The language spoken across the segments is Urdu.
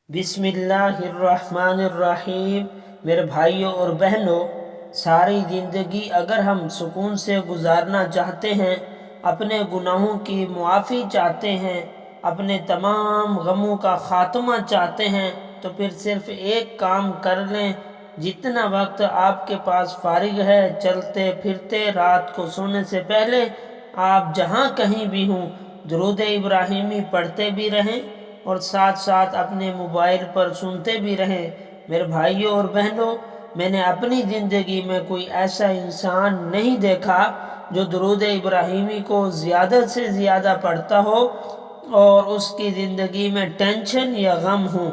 بسم اللہ الرحمن الرحیم۔ میرے بھائیو اور بہنوں، ساری زندگی اگر ہم سکون سے گزارنا چاہتے ہیں، اپنے گناہوں کی معافی چاہتے ہیں، اپنے تمام غموں کا خاتمہ چاہتے ہیں، تو پھر صرف ایک کام کر لیں۔ جتنا وقت آپ کے پاس فارغ ہے، چلتے پھرتے رات کو سونے سے پہلے آپ جہاں کہیں بھی ہوں، درود ابراہیمی پڑھتے بھی رہیں اور ساتھ ساتھ اپنے موبائل پر سنتے بھی رہیں۔ میرے بھائیوں اور بہنوں، میں نے اپنی زندگی میں کوئی ایسا انسان نہیں دیکھا جو درود ابراہیمی کو زیادہ سے زیادہ پڑھتا ہو اور اس کی زندگی میں ٹینشن یا غم ہو۔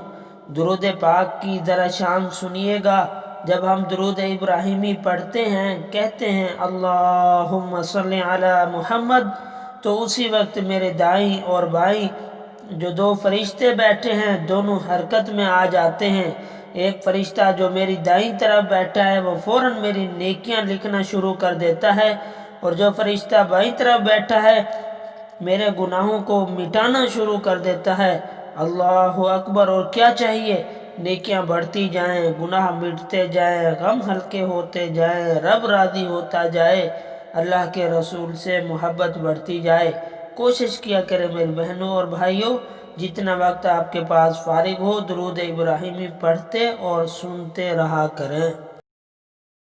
درود پاک کی ذرا شان سنیے گا۔ جب ہم درود ابراہیمی پڑھتے ہیں، کہتے ہیں اللہم صلی علی محمد، تو اسی وقت میرے دائیں اور بائیں جو دو فرشتے بیٹھے ہیں، دونوں حرکت میں آ جاتے ہیں۔ ایک فرشتہ جو میری دائیں طرف بیٹھا ہے وہ فوراً میری نیکیاں لکھنا شروع کر دیتا ہے، اور جو فرشتہ بائیں طرف بیٹھا ہے میرے گناہوں کو مٹانا شروع کر دیتا ہے۔ اللہ اکبر! اور کیا چاہیے؟ نیکیاں بڑھتی جائیں، گناہ مٹتے جائیں، غم ہلکے ہوتے جائیں، رب راضی ہوتا جائے، اللہ کے رسول سے محبت بڑھتی جائے۔ کوشش کیا کریں میری بہنوں اور بھائیوں، جتنا وقت آپ کے پاس فارغ ہو درود ابراہیمی پڑھتے اور سنتے رہا کریں۔